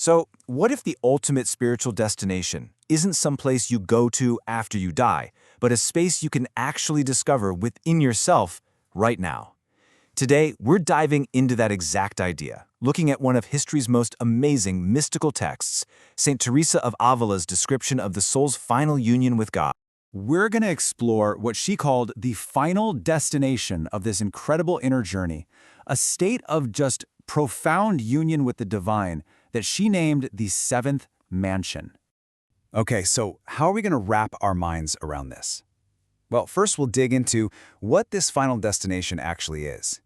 So, what if the ultimate spiritual destination isn't some place you go to after you die, but a space you can actually discover within yourself right now? Today, we're diving into that exact idea, looking at one of history's most amazing mystical texts, St. Teresa of Avila's description of the soul's final union with God. We're going to explore what she called the final destination of this incredible inner journey, a state of just profound union with the divine that she named the seventh mansion. Okay, so how are we going to wrap our minds around this? Well, first we'll dig into what this final destination actually is.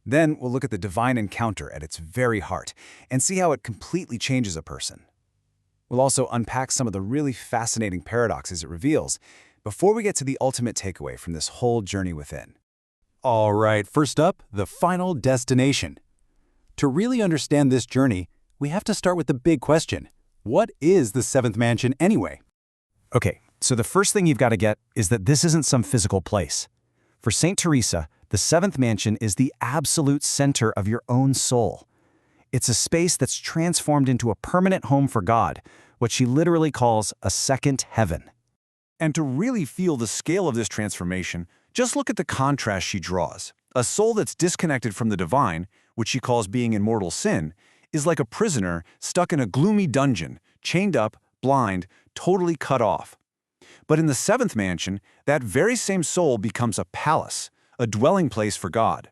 Then we'll look at the divine encounter at its very heart and see how it completely changes a person. We'll also unpack some of the really fascinating paradoxes it reveals before we get to the ultimate takeaway from this whole journey within. All right, first up, the final destination. To really understand this journey, we have to start with the big question. What is the seventh mansion anyway? Okay, so the first thing you've got to get is that this isn't some physical place. For St. Teresa, the seventh mansion is the absolute center of your own soul. It's a space that's transformed into a permanent home for God, what she literally calls a second heaven. And to really feel the scale of this transformation, just look at the contrast she draws. A soul that's disconnected from the divine, which she calls being in mortal sin, is like a prisoner stuck in a gloomy dungeon, chained up, blind, totally cut off. But in the seventh mansion, that very same soul becomes a palace, a dwelling place for God.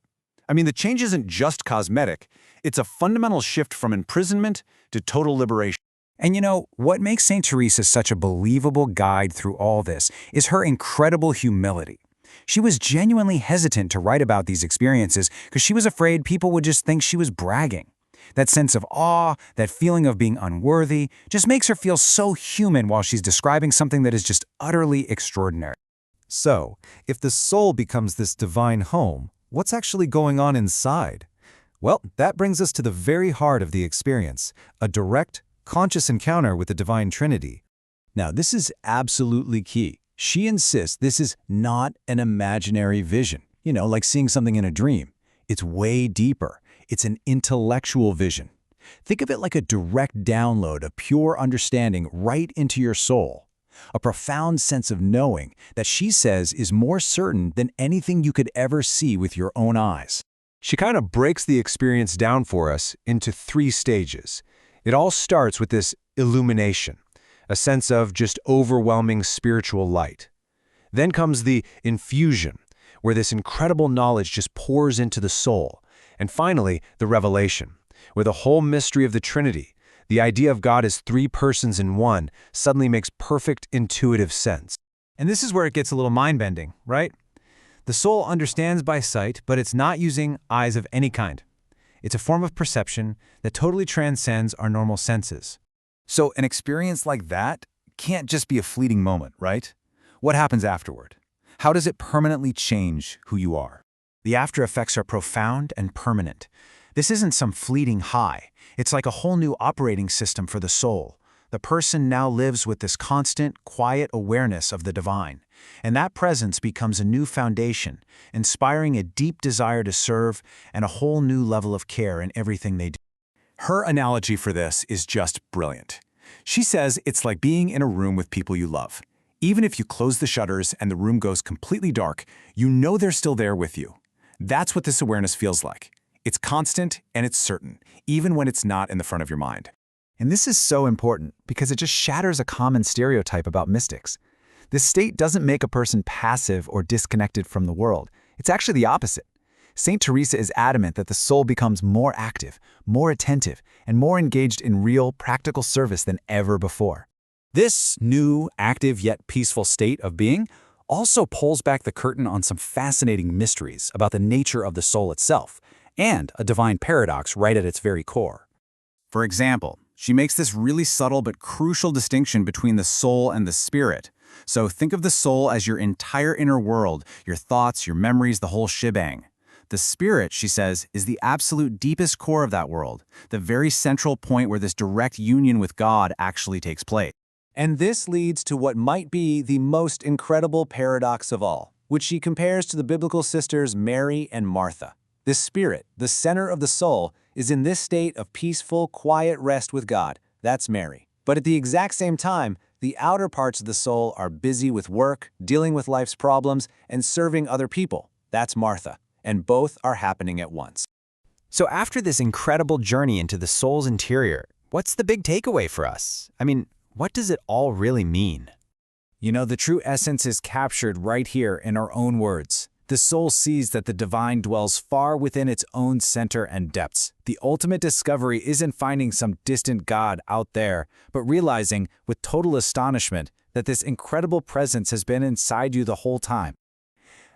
I mean, the change isn't just cosmetic, it's a fundamental shift from imprisonment to total liberation. And you know, what makes St. Teresa such a believable guide through all this is her incredible humility. She was genuinely hesitant to write about these experiences because she was afraid people would just think she was bragging. That sense of awe, that feeling of being unworthy, just makes her feel so human while she's describing something that is just utterly extraordinary. So, if the soul becomes this divine home, what's actually going on inside? Well, that brings us to the very heart of the experience, a direct, conscious encounter with the Divine Trinity. Now, this is absolutely key. She insists this is not an imaginary vision, like seeing something in a dream. It's way deeper. It's an intellectual vision. Think of it like a direct download of pure understanding right into your soul. A profound sense of knowing that she says is more certain than anything you could ever see with your own eyes. She kind of breaks the experience down for us into 3 stages. It all starts with this illumination, a sense of just overwhelming spiritual light. Then comes the infusion, where this incredible knowledge just pours into the soul. And finally, the revelation, where the whole mystery of the Trinity, the idea of God as 3 persons in one, suddenly makes perfect intuitive sense. And this is where it gets a little mind-bending, right? The soul understands by sight, but it's not using eyes of any kind. It's a form of perception that totally transcends our normal senses. So an experience like that can't just be a fleeting moment, right? What happens afterward? How does it permanently change who you are? The after effects are profound and permanent. This isn't some fleeting high. It's like a whole new operating system for the soul. The person now lives with this constant, quiet awareness of the divine. And that presence becomes a new foundation, inspiring a deep desire to serve and a whole new level of care in everything they do. Her analogy for this is just brilliant. She says it's like being in a room with people you love. Even if you close the shutters and the room goes completely dark, you know they're still there with you. That's what this awareness feels like. It's constant and it's certain, even when it's not in the front of your mind. And this is so important because it just shatters a common stereotype about mystics. This state doesn't make a person passive or disconnected from the world. It's actually the opposite. St. Teresa is adamant that the soul becomes more active, more attentive, and more engaged in real, practical service than ever before. This new, active yet peaceful state of being also pulls back the curtain on some fascinating mysteries about the nature of the soul itself, and a divine paradox right at its very core. For example, she makes this really subtle but crucial distinction between the soul and the spirit. So think of the soul as your entire inner world, your thoughts, your memories, the whole shebang. The spirit, she says, is the absolute deepest core of that world, the very central point where this direct union with God actually takes place. And this leads to what might be the most incredible paradox of all, which she compares to the biblical sisters Mary and Martha. The spirit, the center of the soul, is in this state of peaceful, quiet rest with God, That's Mary. But at the exact same time, the outer parts of the soul are busy with work, dealing with life's problems, and serving other people. That's Martha. And both are happening at once. So after this incredible journey into the soul's interior, what's the big takeaway for us? I mean, what does it all really mean? You know, the true essence is captured right here in our own words. The soul sees that the divine dwells far within its own center and depths. The ultimate discovery isn't finding some distant God out there, but realizing with total astonishment that this incredible presence has been inside you the whole time.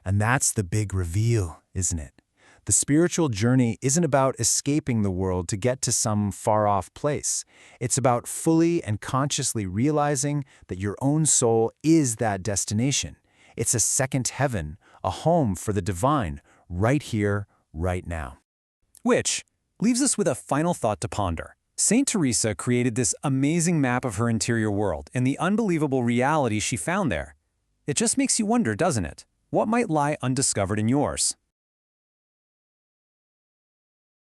And that's the big reveal, isn't it? The spiritual journey isn't about escaping the world to get to some far-off place. It's about fully and consciously realizing that your own soul is that destination. It's a second heaven, a home for the divine, right here, right now. Which leaves us with a final thought to ponder. Saint Teresa created this amazing map of her interior world and the unbelievable reality she found there. It just makes you wonder, doesn't it? What might lie undiscovered in yours?